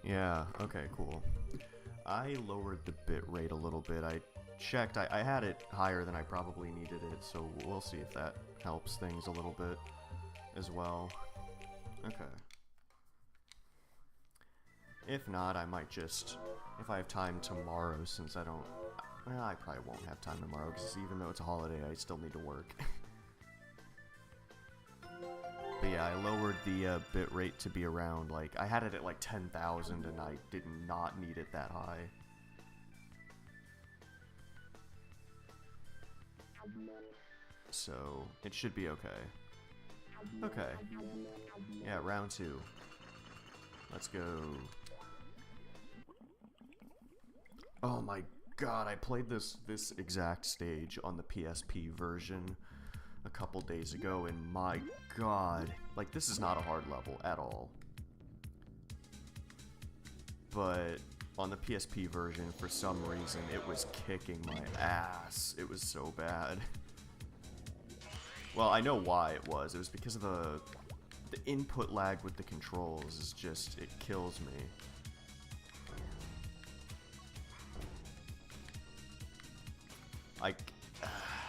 Yeah, okay, cool. I lowered the bit rate a little bit. I checked. I had it higher than I probably needed it, so we'll see if that helps things a little bit as well. Okay. If not, I might just, if I have time tomorrow, since I don't, well, I probably won't have time tomorrow, because even though it's a holiday, I still need to work. But yeah, I lowered the bit rate to be around, like, I had it at like 10,000, and I did not need it that high. So, it should be okay. Okay. Yeah, round 2. Let's go. Oh my god, I played this exact stage on the PSP version a couple days ago, and my god, like, this is not a hard level at all. But on the PSP version, for some reason, it was kicking my ass. It was so bad. Well, I know why it was. It was because of the input lag with the controls is just, it kills me. Like,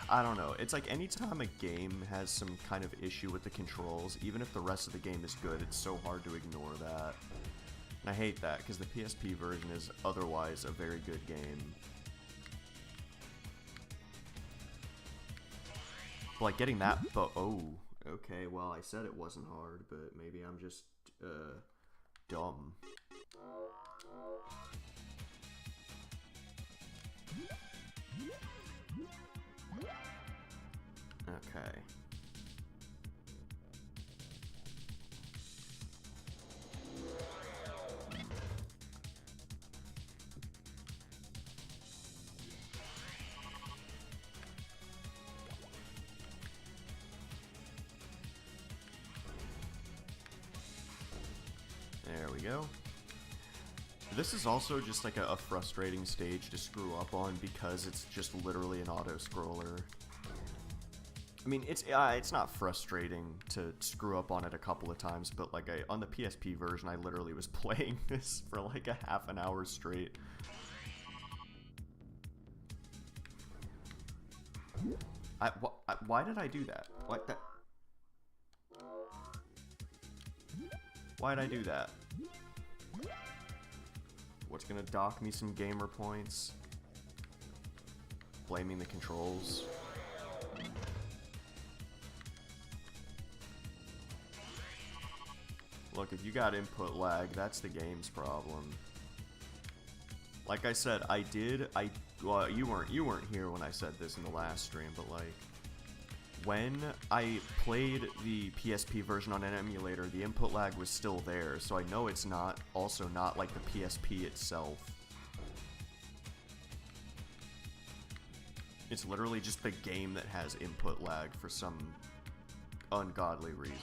I don't know. It's like anytime a game has some kind of issue with the controls, even if the rest of the game is good, it's so hard to ignore that. And I hate that, because the PSP version is otherwise a very good game. But like getting that, but oh, okay, well I said it wasn't hard, but maybe I'm just, dumb. Okay. There we go. This is also just like a frustrating stage to screw up on because it's just literally an auto-scroller. I mean, it's not frustrating to screw up on it a couple of times, but like on the PSP version, I literally was playing this for like a half an hour straight. Why did I do that? Like that? Why'd I do that? What's gonna dock me some gamer points? Blaming the controls. Look, if you got input lag, that's the game's problem. Like I said, well, you weren't here when I said this in the last stream, but like, when I played the PSP version on an emulator, the input lag was still there, so I know it's also not like the PSP itself. It's literally just the game that has input lag for some ungodly reason.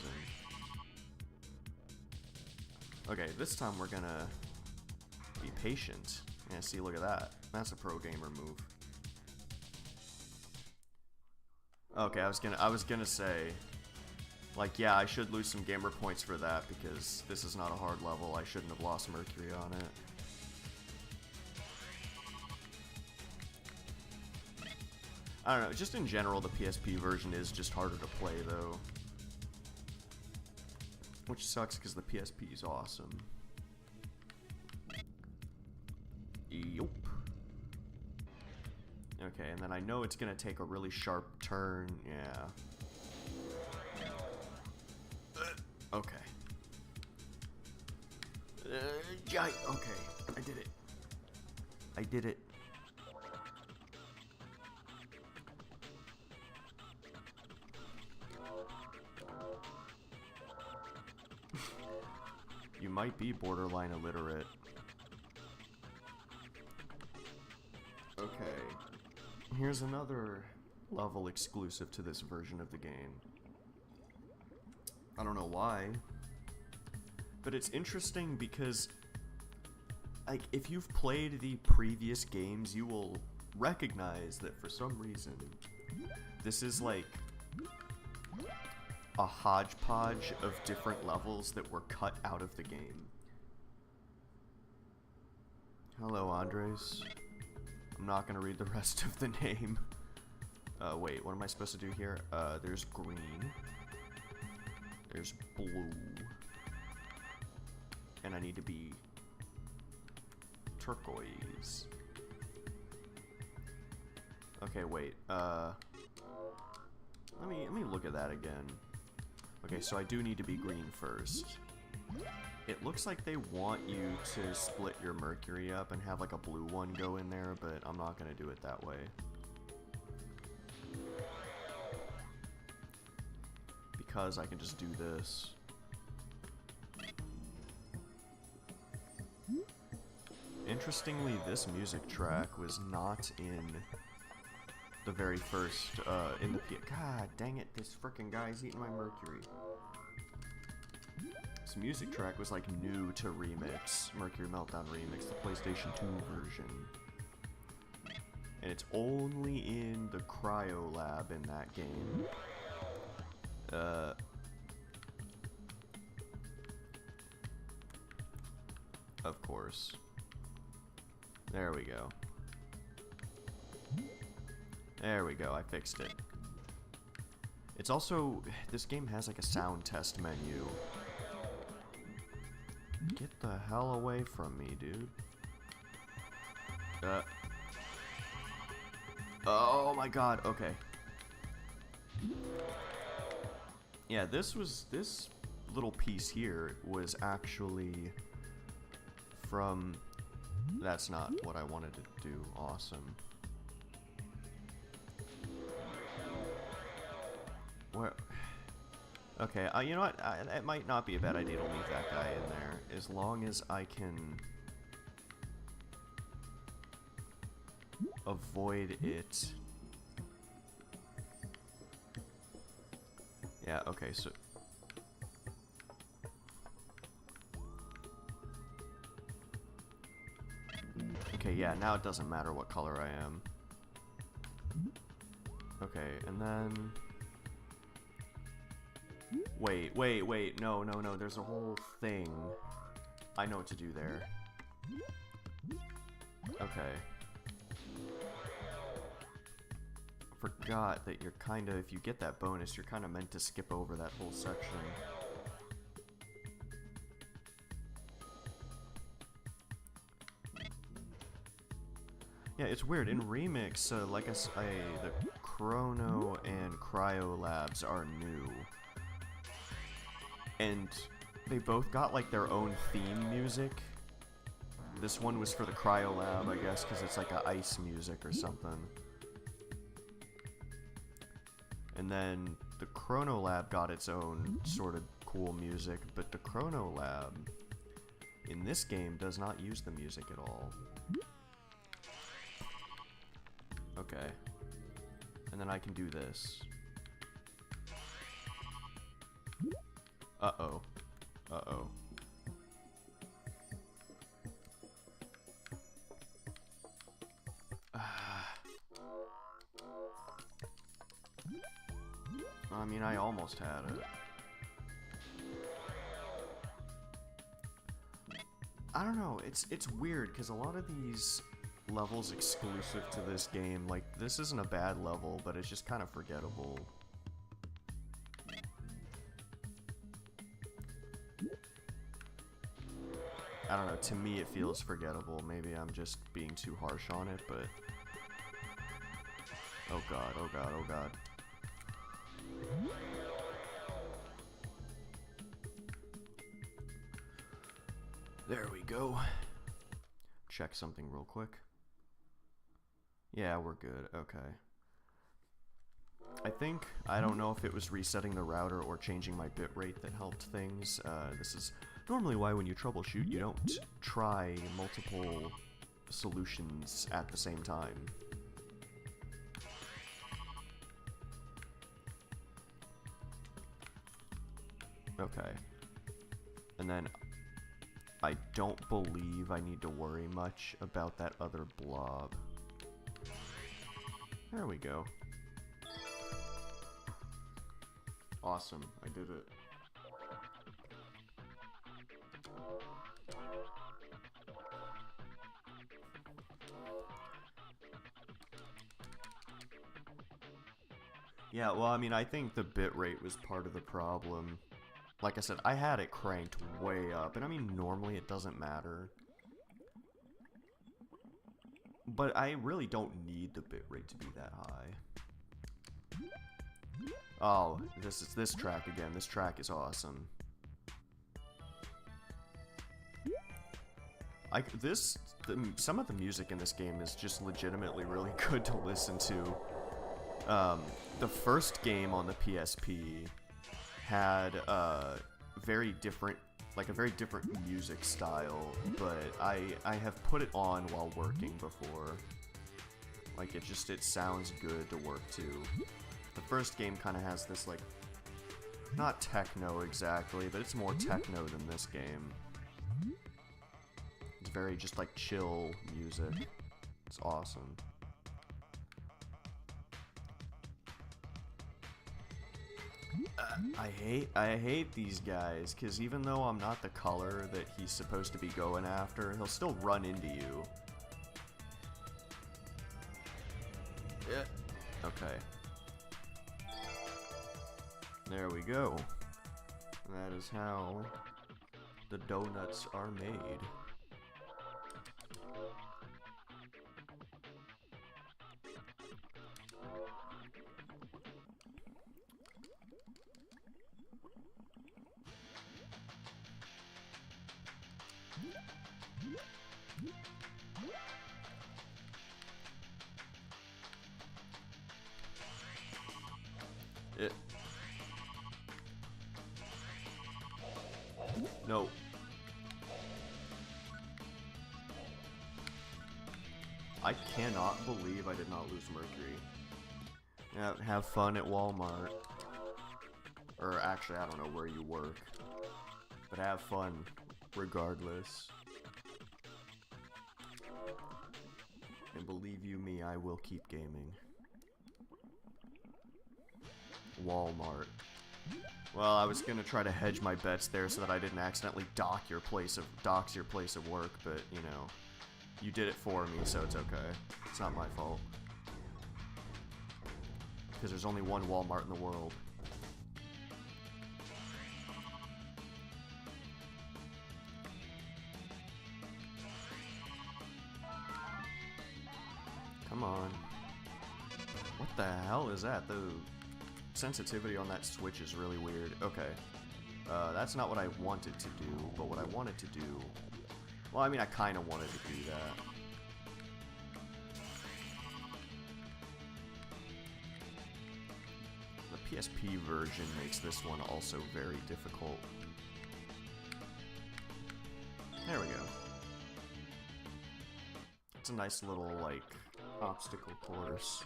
Okay, this time we're gonna be patient. Yeah, see, look at that. That's a pro gamer move. Okay, I was gonna say, like, yeah, I should lose some gamer points for that because this is not a hard level. I shouldn't have lost Mercury on it. I don't know, just in general, the PSP version is just harder to play, though. Which sucks because the PSP is awesome. Yup. Okay, and then I know it's gonna take a really sharp turn. Yeah. Okay. Okay, I did it. I did it. You might be borderline illiterate. Okay. Here's another level exclusive to this version of the game. I don't know why, but it's interesting because, like, if you've played the previous games, you will recognize that for some reason, this is like a hodgepodge of different levels that were cut out of the game. Hello, Andres. I'm not gonna read the rest of the name. Wait, what am I supposed to do here? There's green. There's blue. And I need to be turquoise. Okay, wait. Let me look at that again. Okay, so I do need to be green first. It looks like they want you to split your Mercury up and have like a blue one go in there, but I'm not gonna do it that way. Because I can just do this. Interestingly, this music track was not in the very first, in the God dang it, this frickin' guy's eating my Mercury. This music track was like new to Remix, Mercury Meltdown Remix, the PlayStation 2 version. And it's only in the Cryo Lab in that game. Of course. There we go. There we go, I fixed it. It's also, this game has like a sound test menu. Get the hell away from me, dude. Oh my god, okay. Yeah, this little piece here was actually from... That's not what I wanted to do. Awesome. Where? Okay, you know what? It might not be a bad idea to leave that guy in there, as long as I can avoid it. Yeah, okay, so... Okay, yeah, now it doesn't matter what color I am. Okay, and then... Wait, no, there's a whole thing. I know what to do there. Okay. Forgot that you're kinda, if you get that bonus, you're kinda meant to skip over that whole section. Yeah, it's weird. In Remix, like the Chrono and Cryo labs are new. And they both got like their own theme music. This one was for the Cryo lab, I guess, because it's like a ice music or something. And then the Chrono lab got its own sort of cool music, but the Chrono lab in this game does not use the music at all. Okay. And then I can do this. Uh-oh. Uh-oh. I mean, I almost had it. I don't know, it's weird, because a lot of these levels exclusive to this game, like, this isn't a bad level, but it's just kind of forgettable. I don't know, to me it feels forgettable. Maybe I'm just being too harsh on it, but... Oh god, oh god, oh god. There we go. Check something real quick. Yeah, we're good. Okay. I don't know if it was resetting the router or changing my bitrate that helped things. This is normally why when you troubleshoot, you don't try multiple solutions at the same time. Okay. And then I don't believe I need to worry much about that other blob. There we go. Awesome, I did it. Yeah, well, I mean, I think the bitrate was part of the problem. Like I said, I had it cranked way up, and I mean, normally it doesn't matter. But I really don't need the bitrate to be that high. Oh, this is this track again. This track is awesome. Some of the music in this game is just legitimately really good to listen to. The first game on the PSP had a very different music style, but I have put it on while working before. Like, it sounds good to work to. The first game kind of has this, like, not techno exactly, but it's more techno than this game. It's very just, like, chill music. It's awesome. I hate these guys, because even though I'm not the color that he's supposed to be going after, he'll still run into you. Yeah. Okay. There we go. That is how the donuts are made. No. I cannot believe I did not lose Mercury. Yeah, have fun at Walmart. Or actually, I don't know where you work. But have fun, regardless. And believe you me, I will keep gaming. Walmart. Well, I was gonna try to hedge my bets there so that I didn't accidentally dox your place of work, but you know, you did it for me, so it's okay. It's not my fault. Because there's only one Walmart in the world. Come on. What the hell is that? The sensitivity on that switch is really weird. Okay. That's not what I wanted to do, but what I wanted to do... Well, I mean, I kind of wanted to do that. The PSP version makes this one also very difficult. There we go. It's a nice little, like, obstacle course.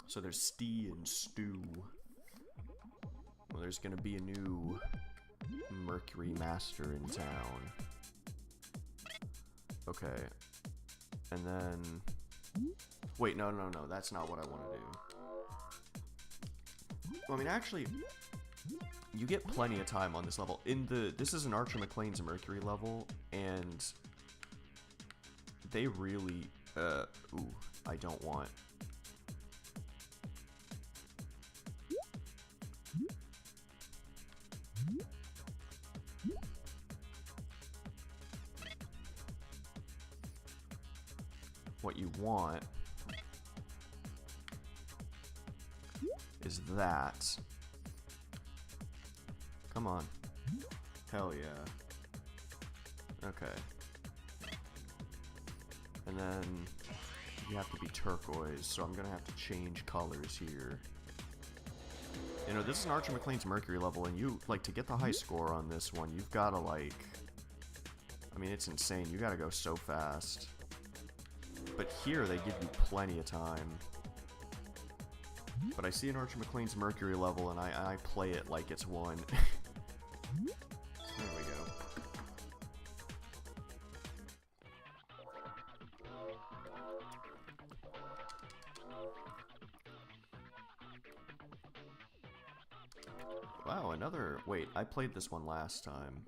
So there's Stee and Stew. Well, there's gonna be a new Mercury Master in town. Okay. And then... Wait, no, that's not what I want to do. Well, I mean, actually, you get plenty of time on this level. This is an Archer McLean's Mercury level, and they really... ooh, I don't want... What you want is that. Come on. Hell yeah. Okay. And then you have to be turquoise, so I'm gonna have to change colors here. You know, this is an Archer McLean's Mercury level, and you, like, to get the high score on this one, you've gotta, like... I mean, it's insane. You gotta go so fast. But here, they give you plenty of time. But I see an Archer McLean's Mercury level, and I play it like it's one. There we go. Wow, another... Wait, I played this one last time.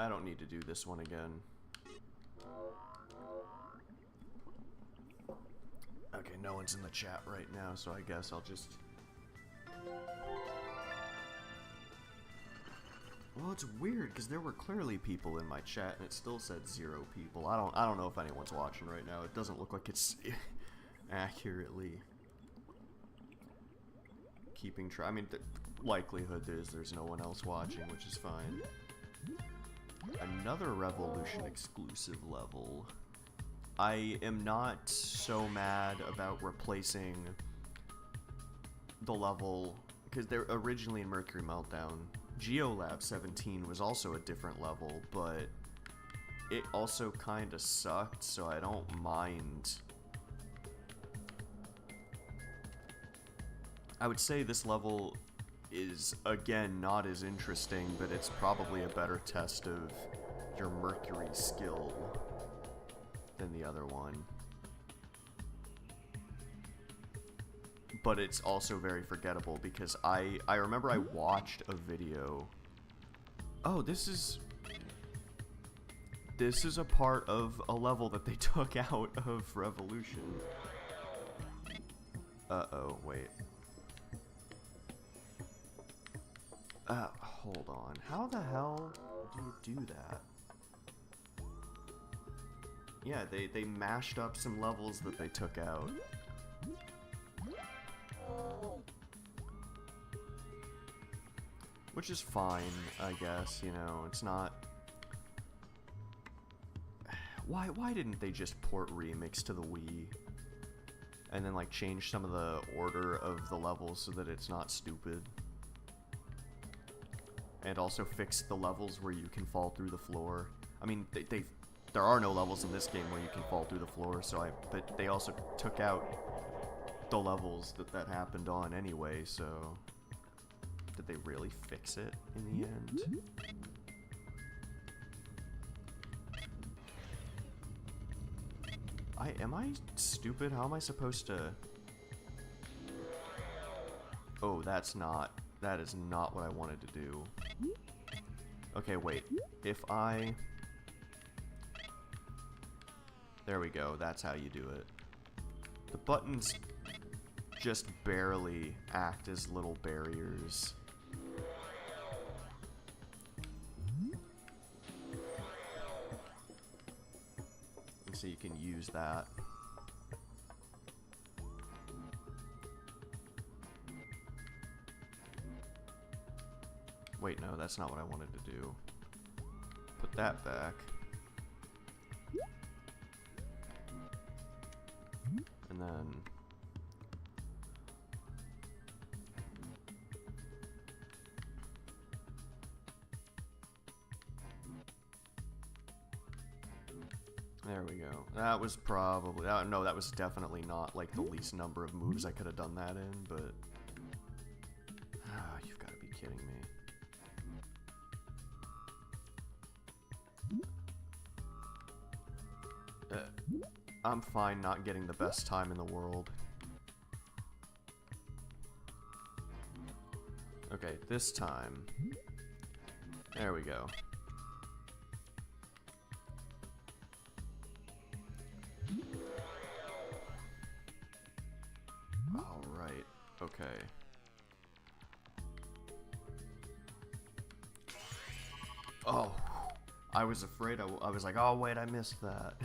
I don't need to do this one again. Okay, no one's in the chat right now, so I guess I'll just... Well, it's weird because there were clearly people in my chat and it still said 0 people. I don't know if anyone's watching right now. It doesn't look like it's accurately keeping track. I mean, the likelihood is there's no one else watching, which is fine. Another Revolution exclusive level. I am not so mad about replacing the level because they're originally in Mercury Meltdown. Geolab 17 was also a different level, but it also kind of sucked, so I don't mind. I would say this level is, again, not as interesting, but it's probably a better test of your Mercury skill than the other one. But it's also very forgettable because I remember I watched a video. Oh, this is a part of a level that they took out of Revolution. Uh-oh, wait. Hold on. How the hell do you do that? Yeah, they mashed up some levels that they took out. Which is fine, I guess, you know, it's not... Why didn't they just port Remix to the Wii? And then, like, change some of the order of the levels so that it's not stupid? And also fix the levels where you can fall through the floor. I mean, there are no levels in this game where you can fall through the floor, but they also took out the levels that happened on anyway, so... Did they really fix it in the end? Am I stupid? How am I supposed to... Oh, that is not what I wanted to do. Okay, wait. If I... There we go, that's how you do it. The buttons just barely act as little barriers. So you can use that. Wait, no, that's not what I wanted to do. Put that back. And then... There we go. That was probably... no, that was definitely not, like, the least number of moves I could have done that in, but... You've got to be kidding me. I'm fine not getting the best time in the world. Okay, this time... There we go. Alright, okay. Oh, I was afraid I was like, oh wait, I missed that.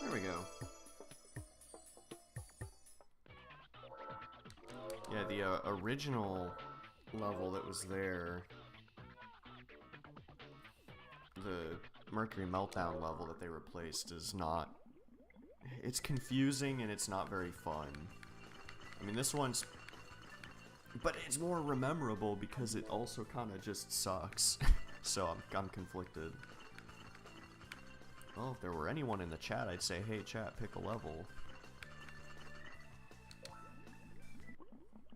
There we go. Yeah, the original level that was there, the Mercury Meltdown level that they replaced is not... It's confusing and it's not very fun. I mean, this one's... But it's more rememberable because it also kind of just sucks. So I'm conflicted. Well, if there were anyone in the chat, I'd say, hey chat, pick a level.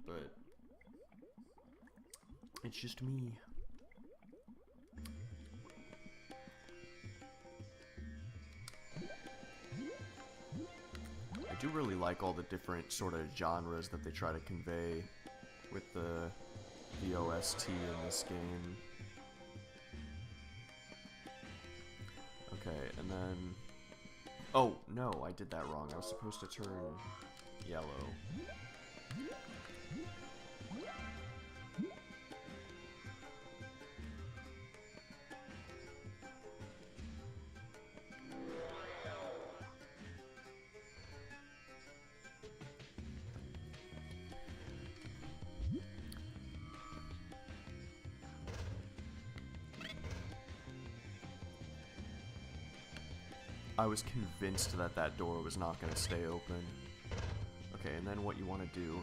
But... it's just me. I do really like all the different sort of genres that they try to convey with the the OST in this game. Okay, and then... Oh, no, I did that wrong. I was supposed to turn yellow. I was convinced that that door was not going to stay open. Okay, and then what you want to do,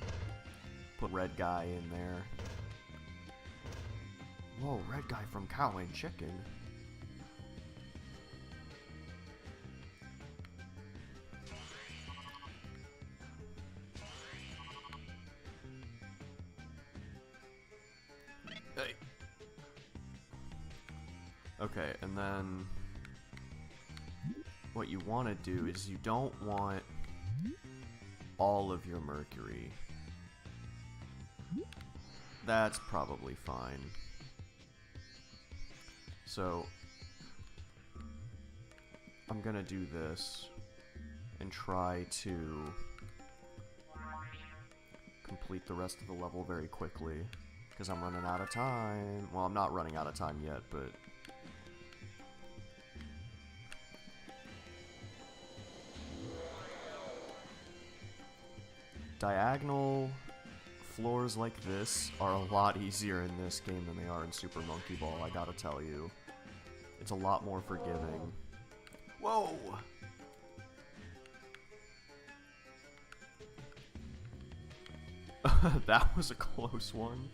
put red guy in there. Whoa, red guy from Cow and Chicken. Hey. Okay, and then... what you want to do is you don't want all of your Mercury. That's probably fine. So, I'm gonna do this and try to complete the rest of the level very quickly, because I'm running out of time. Well, I'm not running out of time yet, but... diagonal floors like this are a lot easier in this game than they are in Super Monkey Ball, I gotta tell you. It's a lot more forgiving. Whoa! That was a close one.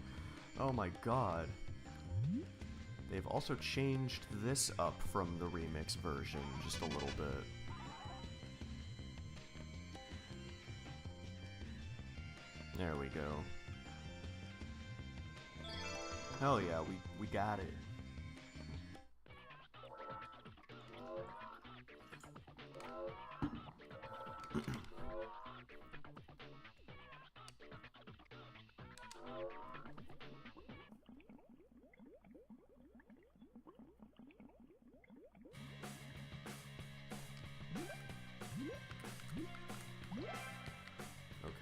Oh my god. They've also changed this up from the remix version just a little bit. There we go. Hell yeah, we got it.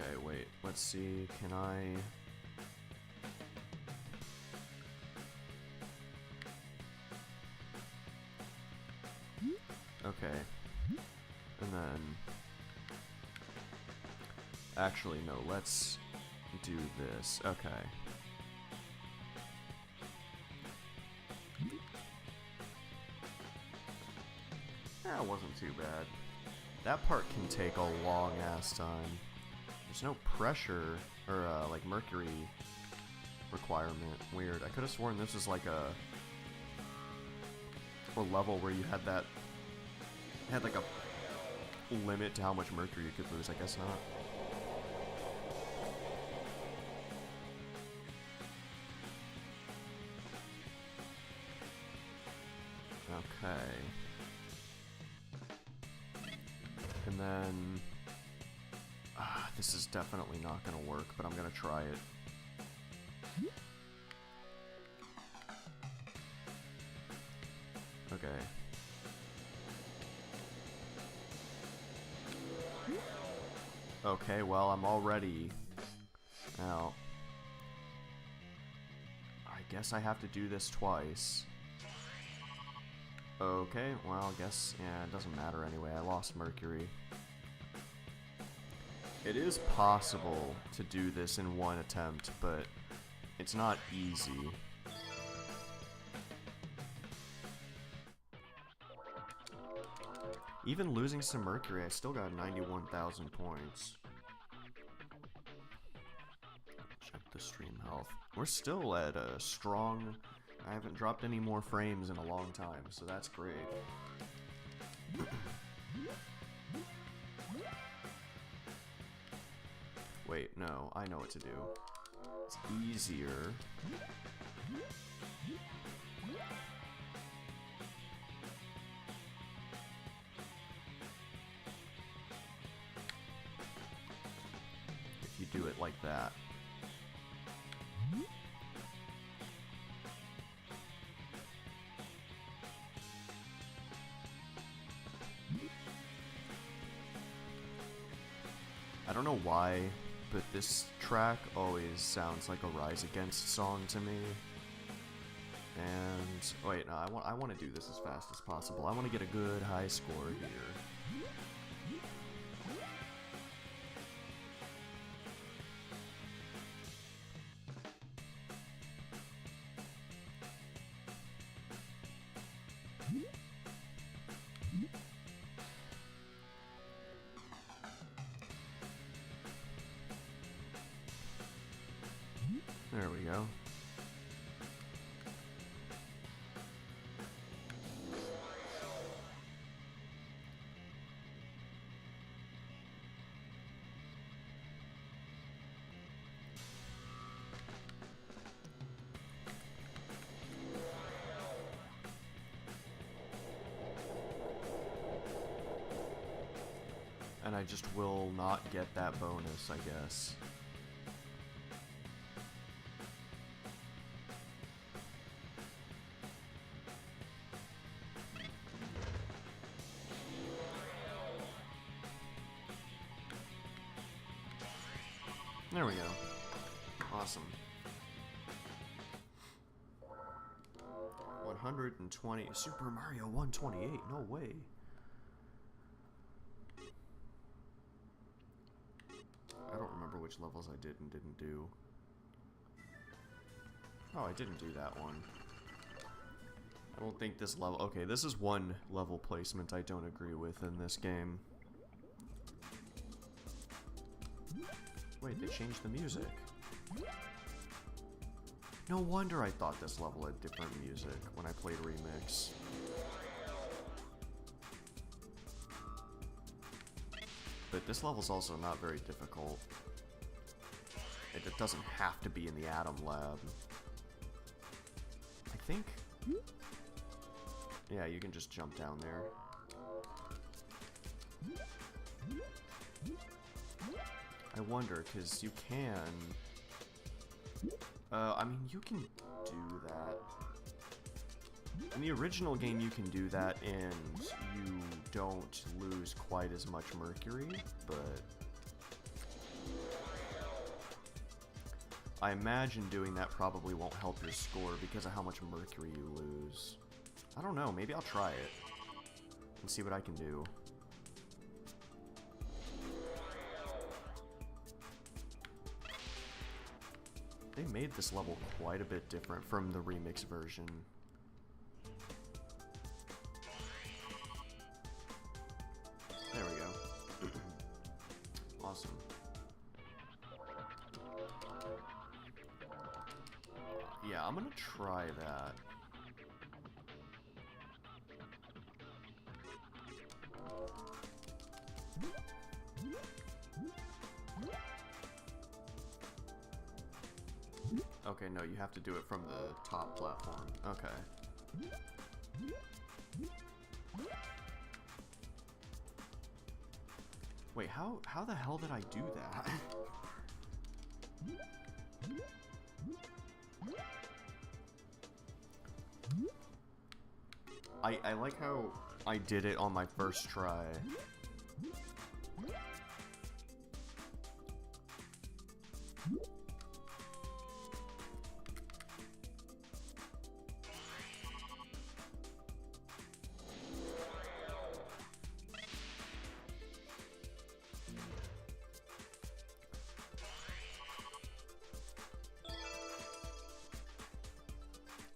Okay, wait, let's see, can I... okay, and then... actually, no, let's do this, okay. That wasn't too bad. That part can take a long ass time. There's no pressure, or like mercury requirement. Weird. I could have sworn this was like a level where you had that, had like a limit to how much mercury you could lose. I guess not. Okay. And then... this is definitely not gonna work, but I'm gonna try it. Okay. Okay, well, I'm already... now... I guess I have to do this twice. Okay, well, I guess, yeah, it doesn't matter anyway. I lost Mercury. It is possible to do this in one attempt, but it's not easy. Even losing some Mercury, I still got 91,000 points. Check the stream health. We're still at a strong... I haven't dropped any more frames in a long time, so that's great. Wait, no, I know what to do. It's easier. If you do it like that. don't know why, but this track always sounds like a Rise Against song to me. And wait, no, I want to do this as fast as possible. I want to get a good high score here. There we go. And I just will not get that bonus, I guess. There we go. Awesome. 120. Super Mario 128. No way. I don't remember which levels I did and didn't do. Oh, I didn't do that one. I don't think this level... Okay, this is one level placement I don't agree with in this game. Wait, they changed the music. No wonder I thought this level had different music when I played Remix. But this level's also not very difficult. It doesn't have to be in the Atom Lab. I think... Yeah, you can just jump down there. I wonder, because you can... I mean, you can do that. In the original game, you can do that, and you don't lose quite as much Mercury, but... I imagine doing that probably won't help your score because of how much Mercury you lose. I don't know, maybe I'll try it and see what I can do. They made this level quite a bit different from the remix version. There we go. Awesome. Yeah, I'm gonna try that. Okay, no, you have to do it from the top platform. Okay. Wait, how the hell did I do that? I like how I did it on my first try.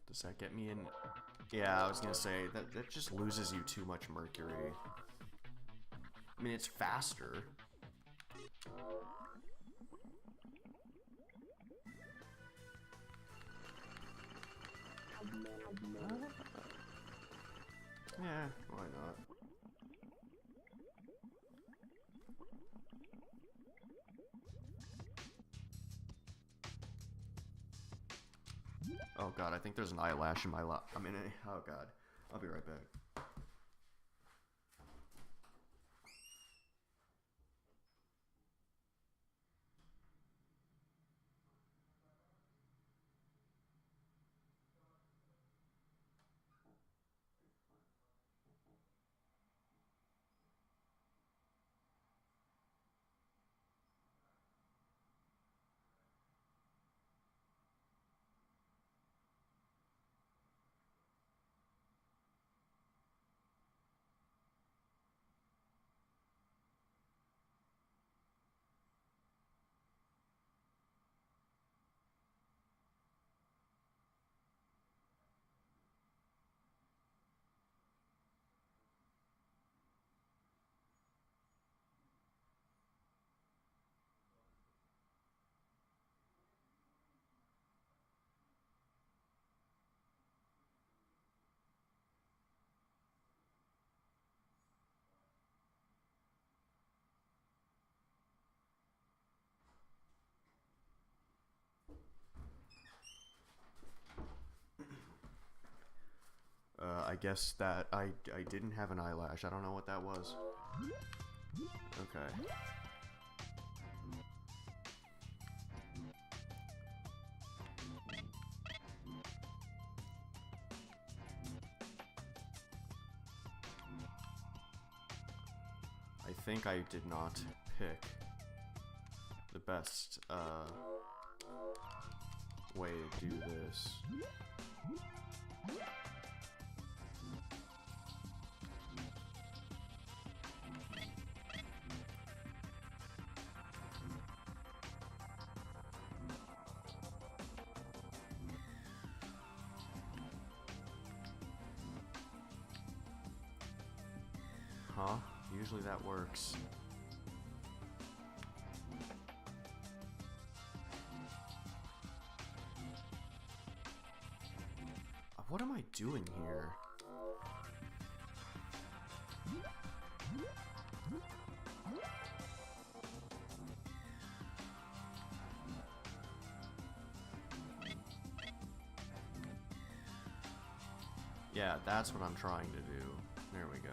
Does that get me in? Yeah, I was gonna say, that just loses you too much Mercury. I mean, it's faster. Yeah, why not? Oh god, I think there's an eyelash in my lap. I mean, oh god. I'll be right back. I guess that I didn't have an eyelash. I don't know what that was. Okay. I think I did not pick the best way to do this. Huh? Usually that works. What am I doing here? Yeah, that's what I'm trying to do. There we go.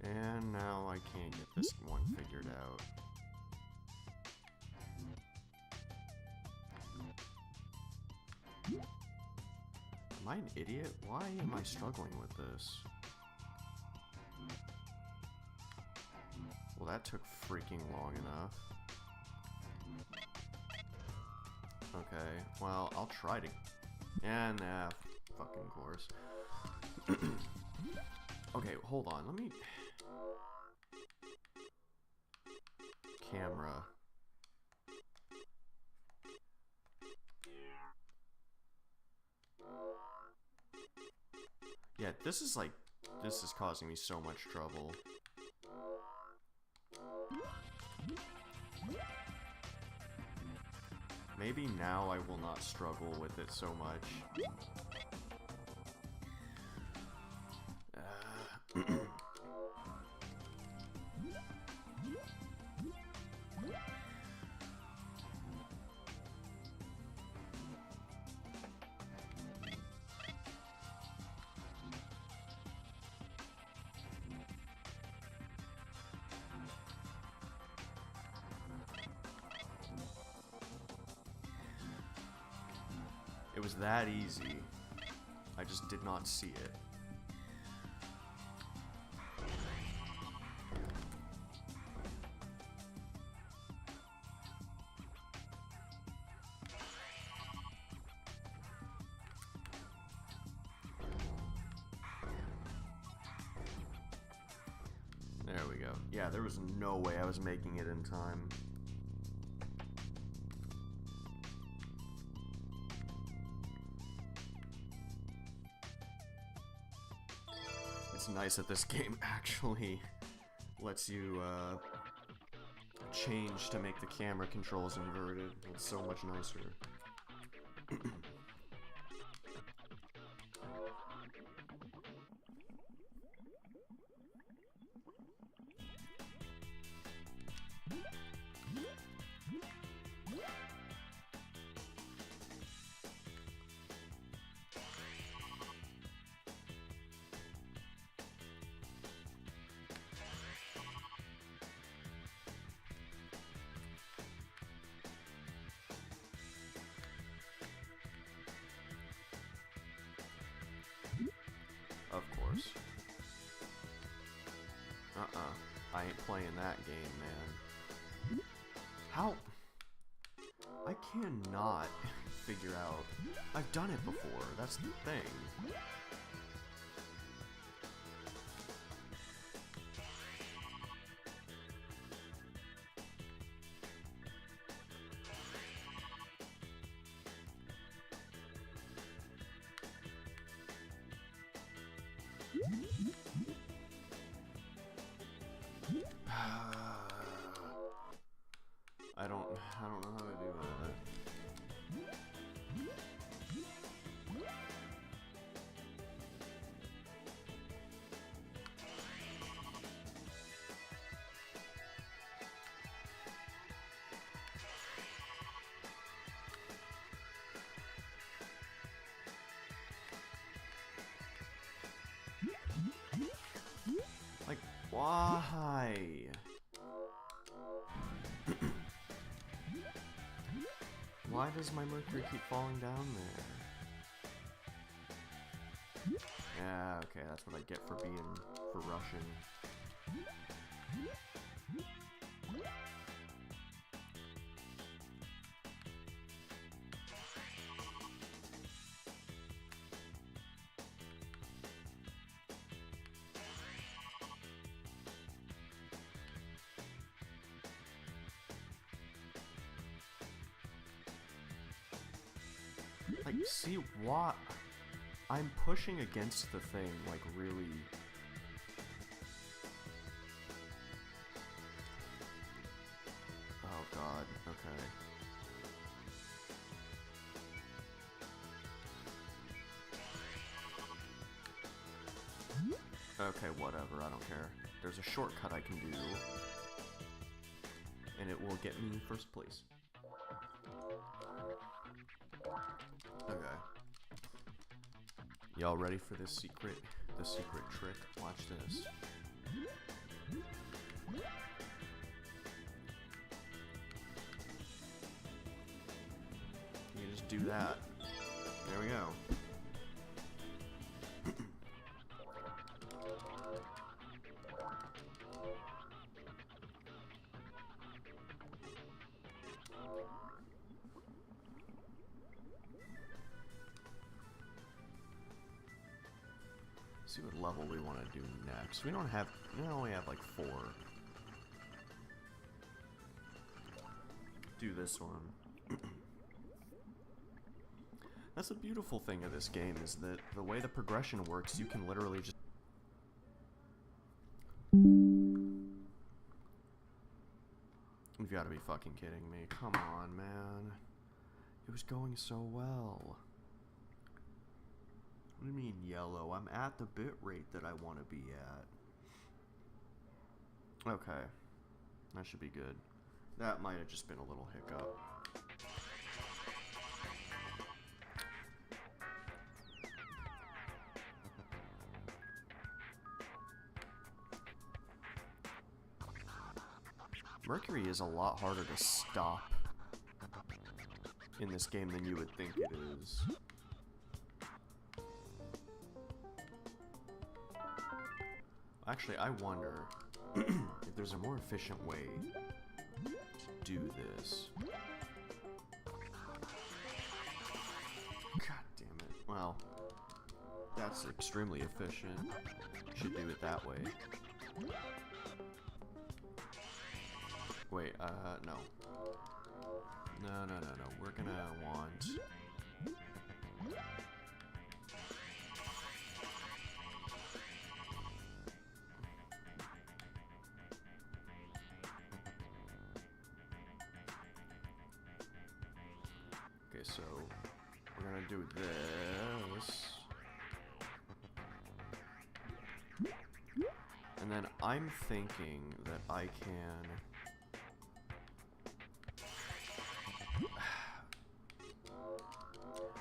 And now I can't get this one figured out. Am I an idiot? Why am I struggling with this? Well, that took freaking long enough. Okay, well, I'll try to... And, fucking course. Okay, hold on, let me... Camera. Yeah, this is like... This is causing me so much trouble. Maybe now I will not struggle with it so much. It was that easy. I just did not see it. There we go. Yeah, there was no way I was making it in time. It's nice that this game actually lets you change to make the camera controls inverted. It's so much nicer. Of course. I ain't playing that game, man. How? I cannot figure out. I've done it before. That's the thing. I don't know how to do that. Why? Why does my Mercury keep falling down there? Yeah, okay, that's what I get for rushing. Like, see what? I'm pushing against the thing, like, really. Oh god, okay. Okay, whatever, I don't care. There's a shortcut I can do. And it will get me first place. Okay. Y'all ready for the secret trick? Watch this. You just do that. There we go. See what level we want to do next. We only have like 4. Do this one. That's the beautiful thing of this game, is that the way the progression works, you can literally just... You've got to be fucking kidding me. Come on, man. It was going so well. What do you mean yellow? I'm at the bit rate that I want to be at. Okay. That should be good. That might have just been a little hiccup. Mercury is a lot harder to stop in this game than you would think it is. Actually, I wonder if there's a more efficient way to do this. God damn it. Well, that's extremely efficient. Should do it that way. Wait, no. No. We're gonna want... Okay, so we're gonna do this. And then I'm thinking that I can...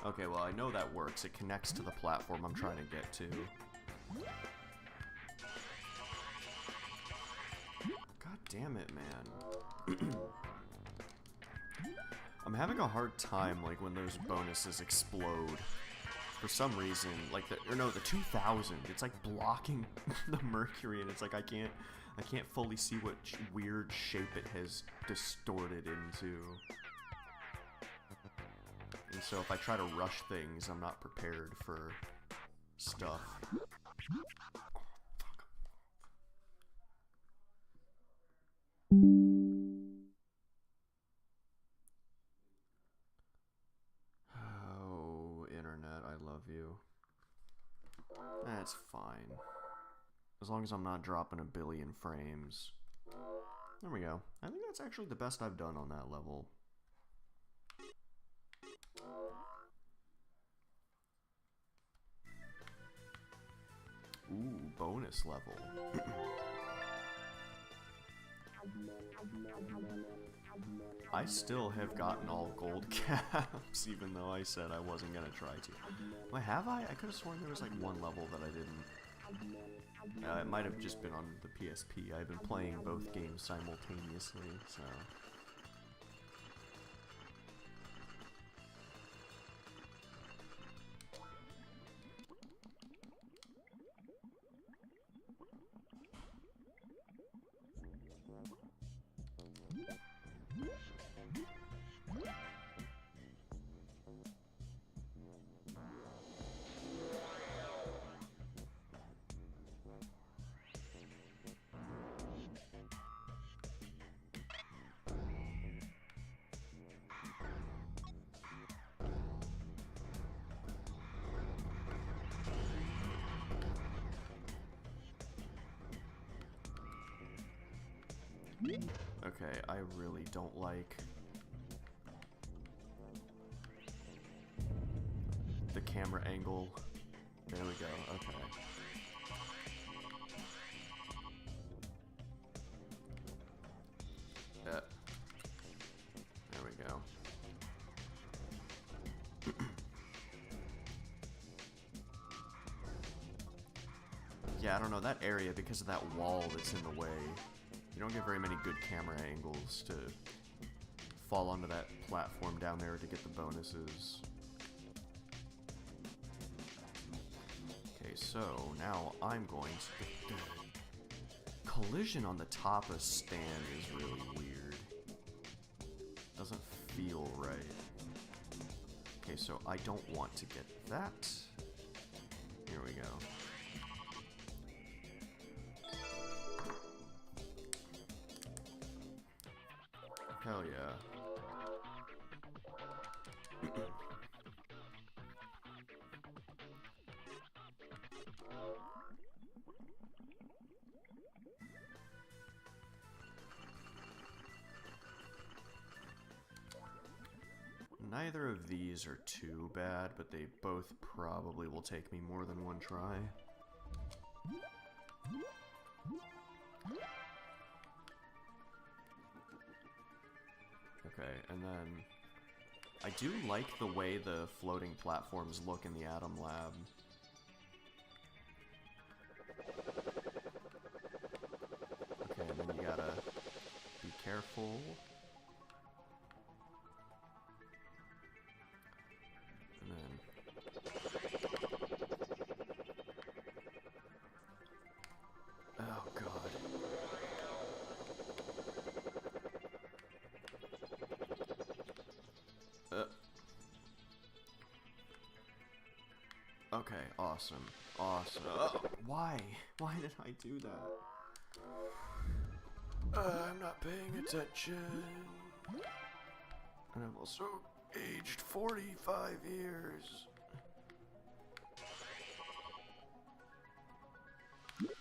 Okay, well, I know that works. It connects to the platform I'm trying to get to. God damn it, man. I'm having a hard time, like, when those bonuses explode. For some reason, like, the 2000, it's, like, blocking the Mercury, and it's like I can't fully see what weird shape it has distorted into. And so if I try to rush things, I'm not prepared for stuff. Oh, internet, I love you. That's fine. As long as I'm not dropping a billion frames. There we go. I think that's actually the best I've done on that level. Ooh, bonus level. I still have gotten all gold caps, even though I said I wasn't gonna try to. Wait, have I? I could have sworn there was like one level that I didn't. It might have just been on the PSP. I've been playing both games simultaneously, so... Okay, I really don't like the camera angle. There we go, okay. There we go. Yeah, I don't know, that area, because of that wall that's in the way, you don't get very many good camera angles to fall onto that platform down there to get the bonuses. Okay, so now I'm going to... Collision on the top of stand is really weird. Doesn't feel right. Okay, so I don't want to get that. Here we go. Hell yeah. Neither of these are too bad, but they both probably will take me more than one try. Okay, and then I do like the way the floating platforms look in the Atom Lab. Okay, and then you gotta be careful. And then... Oh, God. Okay, awesome. Awesome. Oh, why? Why did I do that? I'm not paying attention. And I've also aged 45 years.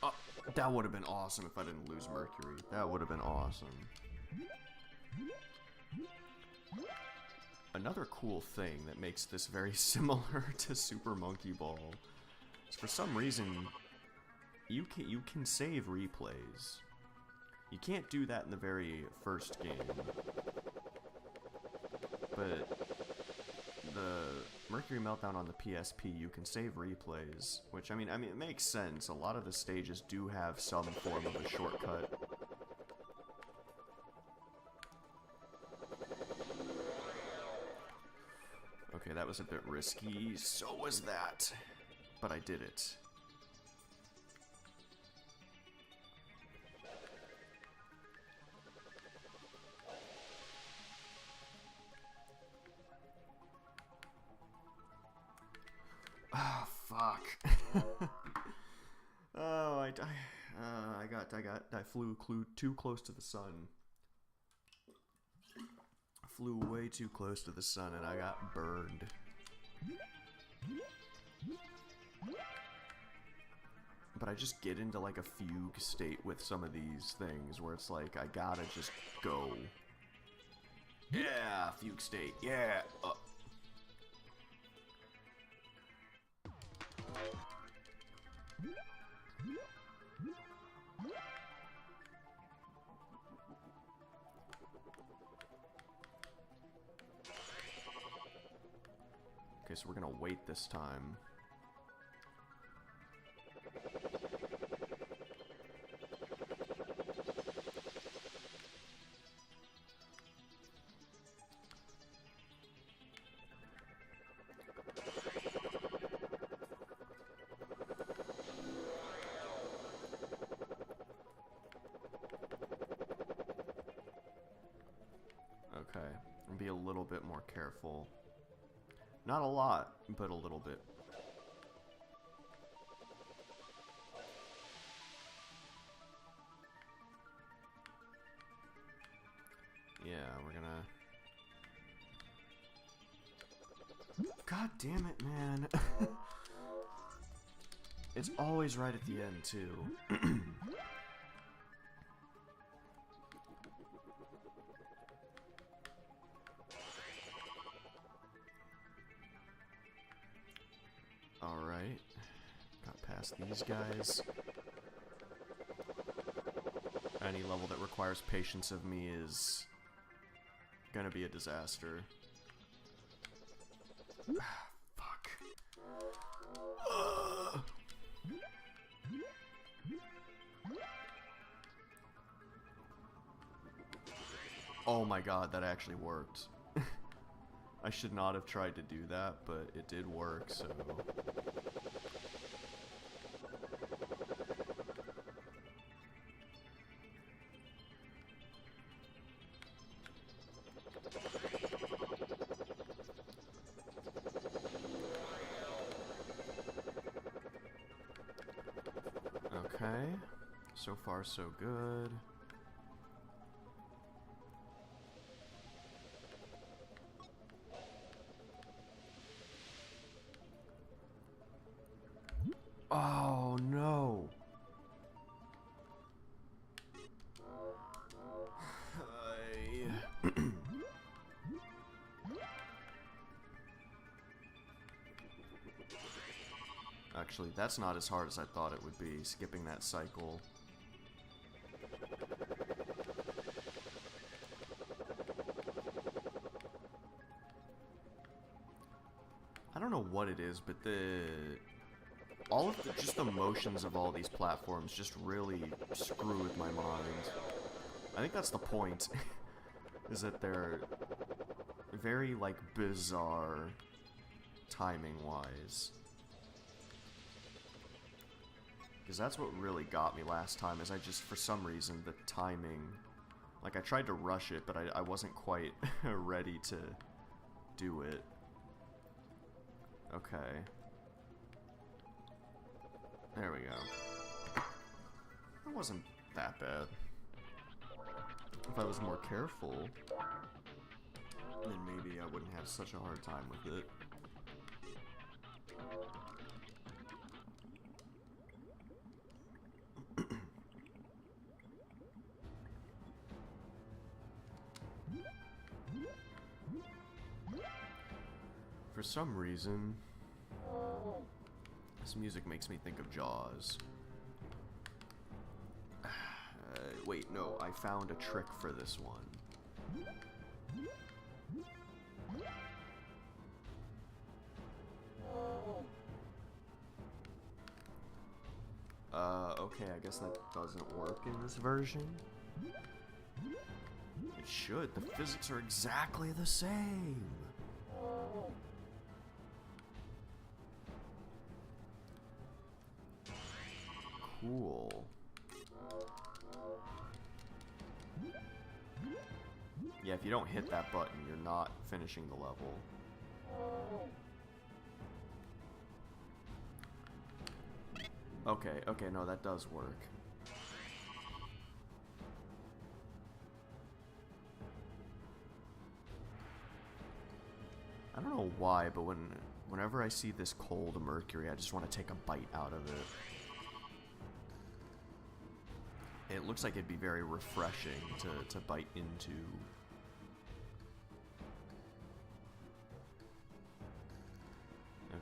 Oh, that would have been awesome if I didn't lose Mercury. That would have been awesome. Another cool thing that makes this very similar to Super Monkey Ball is for some reason you can save replays. You can't do that in the very first game, but the Mercury Meltdown on the PSP, you can save replays, which I mean it makes sense. A lot of the stages do have some form of a shortcut. Okay, that was a bit risky. So was that, but I did it. Oh, fuck. Oh, I flew too close to the sun. Flew way too close to the sun and I got burned. But I just get into like a fugue state with some of these things where it's like I gotta just go. Yeah, fugue state. Yeah. Okay, so we're gonna wait this time. Okay. And be a little bit more careful. Not a lot, but a little bit. Yeah, we're gonna... God damn it, man. It's always right at the end, too. Alright. Got past these guys. Any level that requires patience of me is gonna be a disaster. Fuck. Oh my god, that actually worked. I should not have tried to do that, but it did work, so... Okay. So far, so good. Oh, no. Actually, that's not as hard as I thought it would be, skipping that cycle. I don't know what it is, but all of just the motions of all these platforms just really screw with my mind. I think that's the point, is that they're very, like, bizarre timing-wise. Because that's what really got me last time, is I just, for some reason, the timing... Like, I tried to rush it, but I wasn't quite ready to do it. Okay. There we go. It wasn't that bad. If I was more careful, then maybe I wouldn't have such a hard time with it. For some reason, this music makes me think of Jaws. Wait, no, I found a trick for this one. Okay, I guess that doesn't work in this version. It should. The physics are exactly the same. Cool. Yeah, if you don't hit that button, you're not finishing the level. Okay, okay, no, that does work. I don't know why, but whenever I see this cold Mercury, I just want to take a bite out of it. It looks like it'd be very refreshing to bite into.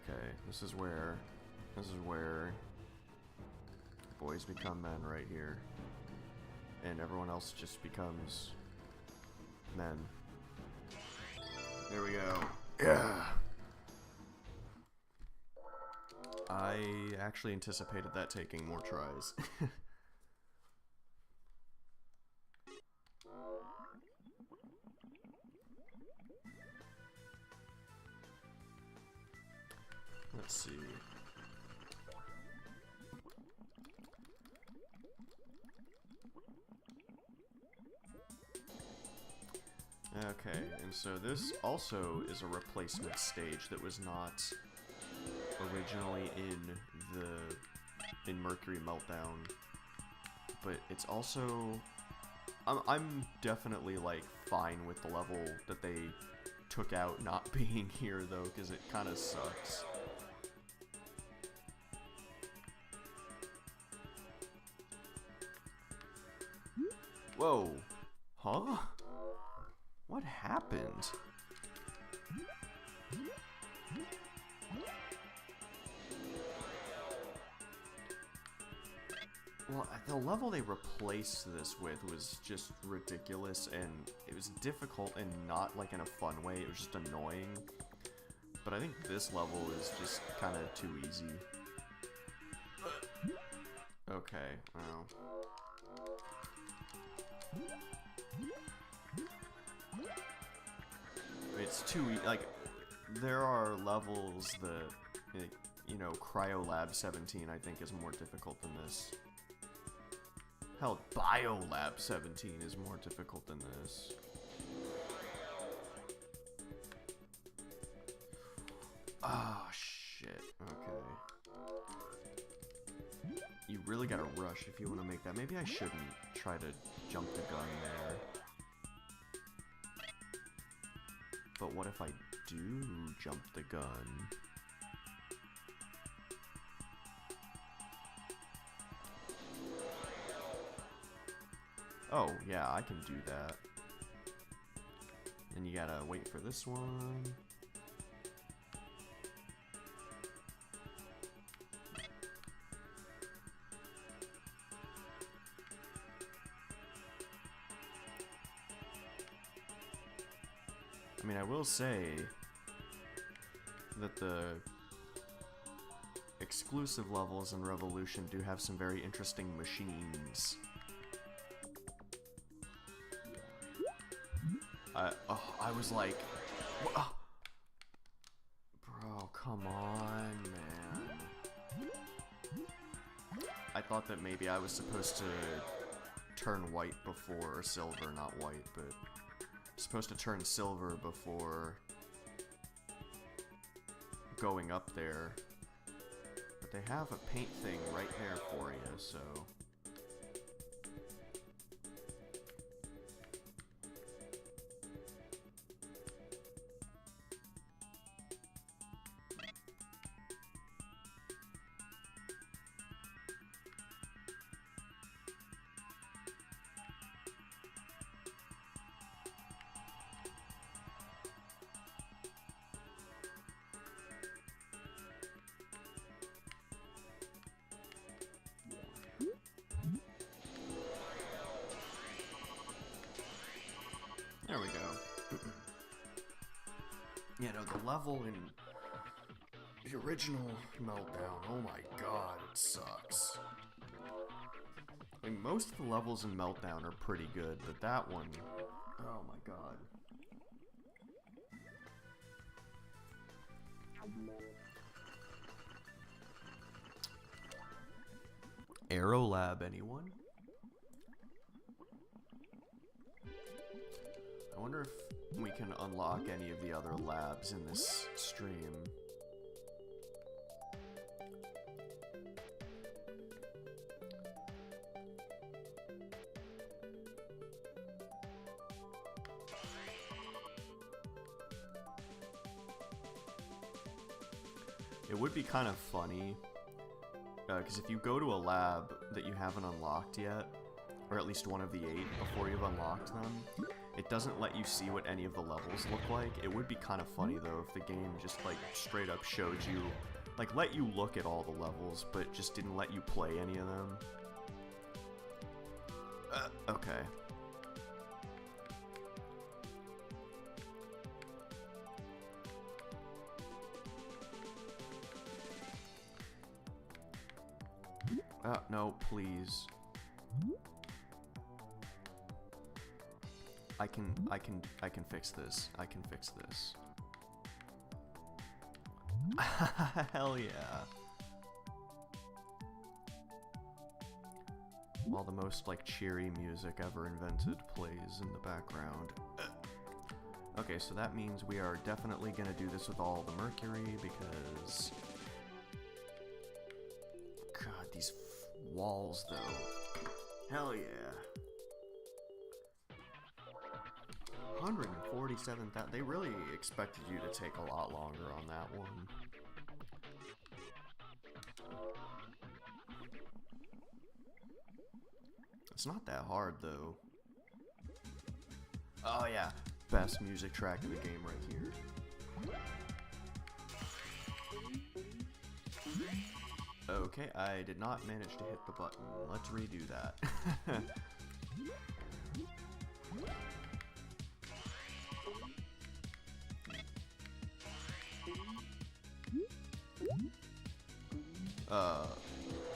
Okay, this is where boys become men right here. And everyone else just becomes men. There we go. Yeah. I actually anticipated that taking more tries. Let's see. Okay, and so this also is a replacement stage that was not originally in Mercury Meltdown, but it's also I'm definitely like fine with the level that they took out not being here though, because it kind of sucks. Whoa, huh? What happened? Well, the level they replaced this with was just ridiculous, and it was difficult and not like in a fun way, it was just annoying. But I think this level is just kind of too easy. Okay, well. It's too like there are levels that you know, Cryolab 17 I think is more difficult than this. Hell, Biolab 17 is more difficult than this. Oh shit. Okay. You really gotta rush if you want to make that. Maybe I shouldn't try to jump the gun there. But what if I do jump the gun? Oh, yeah, I can do that. And you gotta wait for this one. I mean, I will say that the exclusive levels in Revolution do have some very interesting machines. I was like, bro, come on, man. I thought that maybe I was supposed to turn white before, or silver, not white, but supposed to turn silver before going up there. But they have a paint thing right there for you, so... There we go. You know, the level in the original Meltdown, oh my god, it sucks. I mean, most of the levels in Meltdown are pretty good, but that one, oh my god. Aerolab, anyone? I wonder if we can unlock any of the other labs in this stream. It would be kind of funny, because if you go to a lab that you haven't unlocked yet, or at least one of the 8 before you've unlocked them, it doesn't let you see what any of the levels look like. It would be kind of funny though if the game just like straight up showed you, like let you look at all the levels, but just didn't let you play any of them. Okay. No, please. I can fix this. I can fix this. Hell yeah. While the most, like, cheery music ever invented plays in the background. Okay, so that means we are definitely gonna do this with all the Mercury, because... God, these walls, though. Hell yeah. 147,000. They really expected you to take a lot longer on that one. It's not that hard, though. Oh, yeah. Best music track in the game right here. Okay, I did not manage to hit the button. Let's redo that.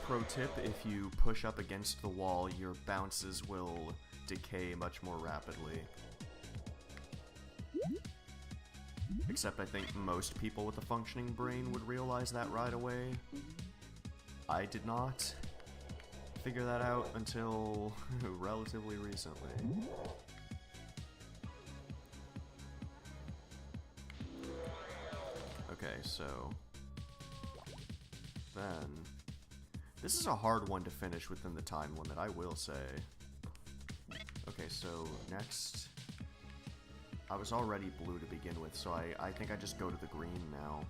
Pro tip, if you push up against the wall, your bounces will decay much more rapidly. Except I think most people with a functioning brain would realize that right away. I did not figure that out until relatively recently. Okay, so then this is a hard one to finish within the time limit, I will say. Okay, so next, I was already blue to begin with, so I think I just go to the green now.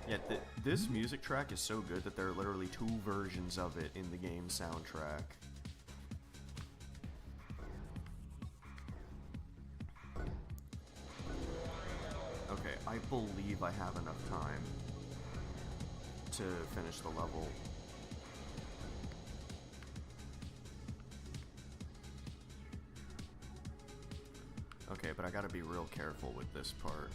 Yeah, this music track is so good that there are literally 2 versions of it in the game soundtrack. Okay, I believe I have enough time to finish the level. Okay, but I gotta be real careful with this part.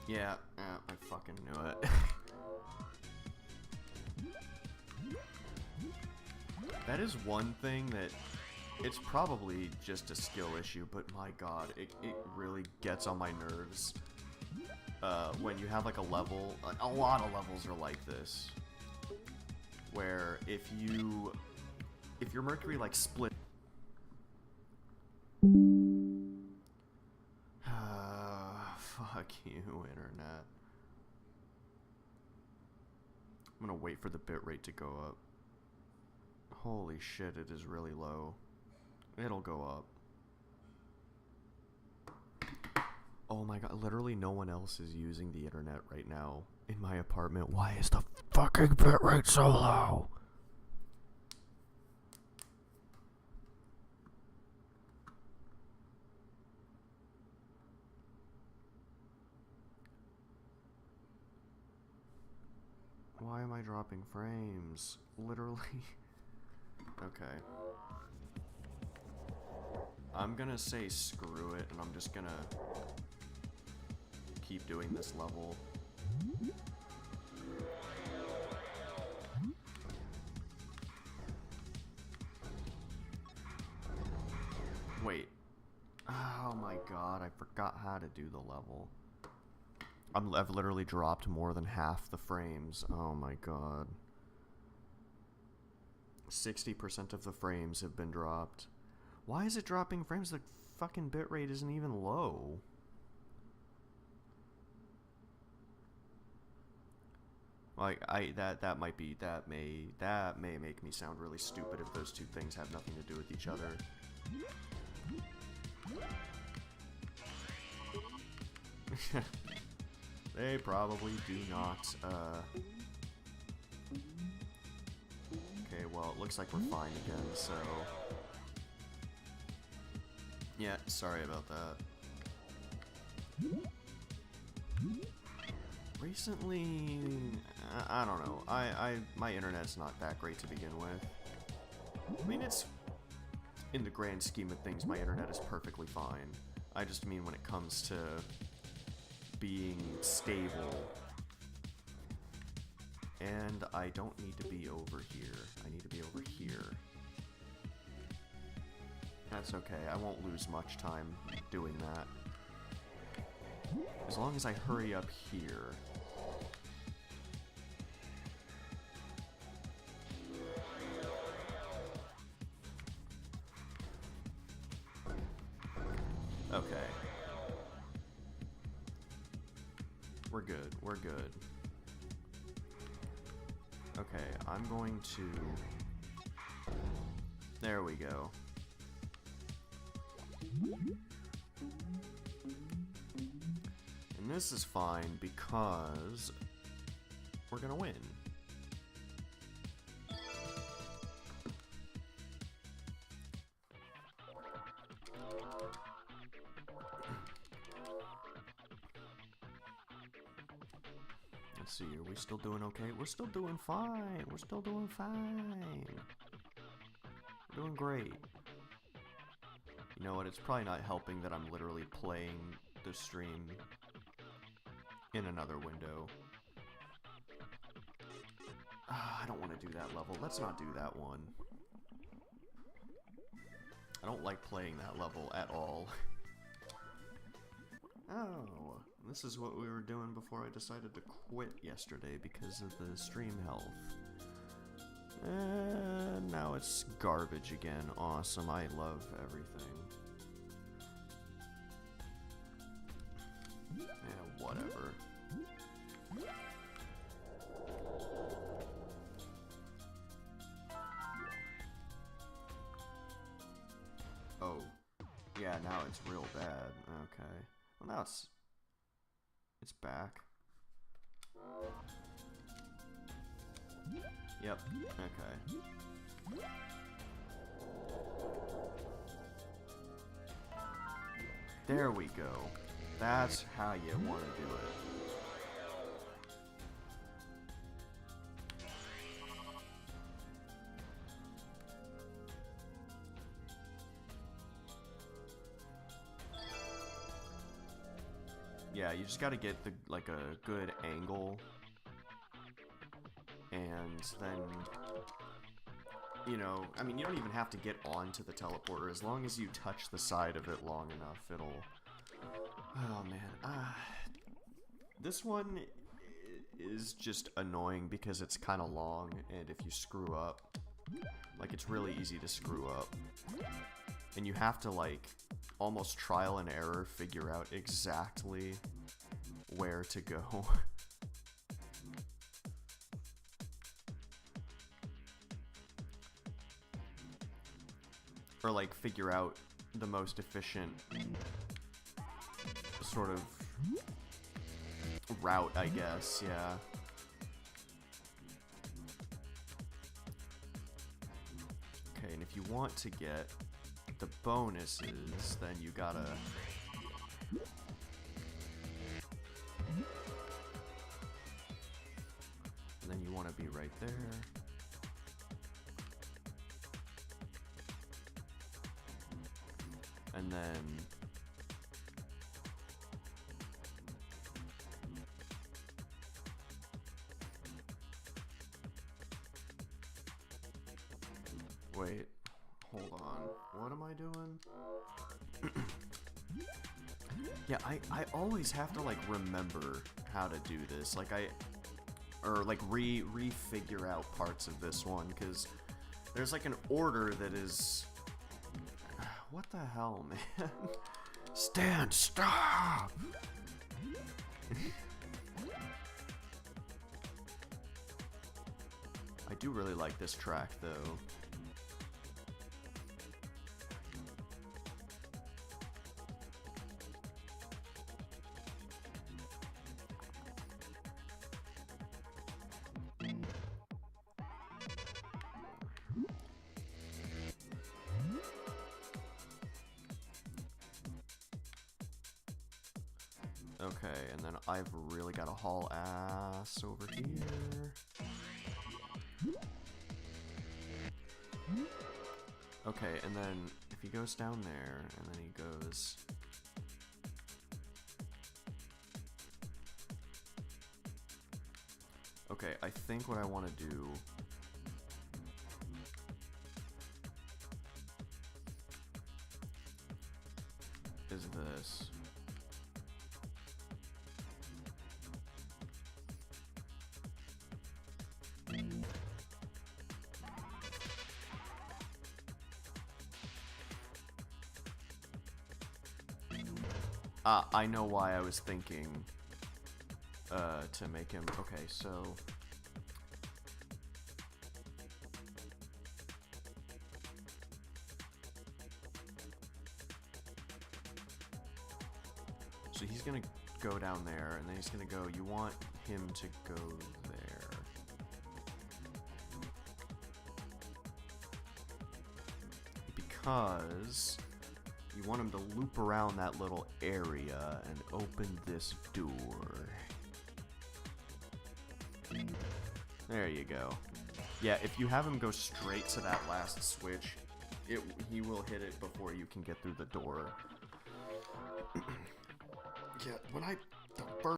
Yeah, I fucking knew it. That is one thing that, it's probably just a skill issue, but my god, it really gets on my nerves. When you have like a level, a lot of levels are like this, where if your Mercury like split, fuck you, internet. I'm gonna wait for the bitrate to go up. Holy shit, it is really low. It'll go up. Oh my god, literally no one else is using the internet right now in my apartment. Why is the fucking bitrate so low? Why am I dropping frames? Literally. Okay. I'm gonna say screw it, and I'm just gonna keep doing this level. Wait. Oh my god, I forgot how to do the level. I've literally dropped more than half the frames. Oh my god. 60% of the frames have been dropped. Why is it dropping frames? The fucking bitrate isn't even low. Like, that may make me sound really stupid if those two things have nothing to do with each other. They probably do not. Okay, well, it looks like we're fine again, so... Yeah, sorry about that. Recently... I don't know. My internet's not that great to begin with. I mean, it's... In the grand scheme of things, my internet is perfectly fine. I just mean when it comes to... being stable. And I don't need to be over here. I need to be over here. That's okay, I won't lose much time doing that. As long as I hurry up here. Okay. We're good, we're good. Okay, I'm going to... There we go. And this is fine because we're gonna win. Let's see, are we still doing okay? We're still doing fine. We're still doing fine. We're doing great. You know what? It's probably not helping that I'm literally playing the stream in another window. I don't want to do that level. Let's not do that one. I don't like playing that level at all. Oh, this is what we were doing before I decided to quit yesterday because of the stream health. And now it's garbage again. Awesome, I love everything. Yeah, whatever. Oh, yeah, now it's real bad. Okay. Well, now it's back. Yep, okay. There we go. That's how you want to do it. Yeah, you just gotta get the like a good angle, and then, you know, I mean, you don't even have to get onto the teleporter. As long as you touch the side of it long enough, it'll... Oh man, this one is just annoying because it's kind of long, and if you screw up, like, it's really easy to screw up, and you have to like almost trial and error figure out exactly where to go. Or like figure out the most efficient sort of route, I guess, yeah. Okay, and if you want to get the bonuses, then you gotta... And then you want to be right there. And then... Wait, hold on. What am I doing? Yeah, I always have to, like, remember how to do this. Like, or, like, refigure out parts of this one, because there's, like, an order that is... What the hell, man? Stan, stop! I do really like this track, though. Okay, and then I've really got to haul ass over here. Okay, and then if he goes down there, and then he goes... Okay, I think what I want to do... I know why I was thinking to make him... Okay, so... So he's gonna go down there, and then he's gonna go... You want him to go there. Because... You want him to loop around that little area and open this door. There you go. Yeah, if you have him go straight to that last switch, he will hit it before you can get through the door. Yeah,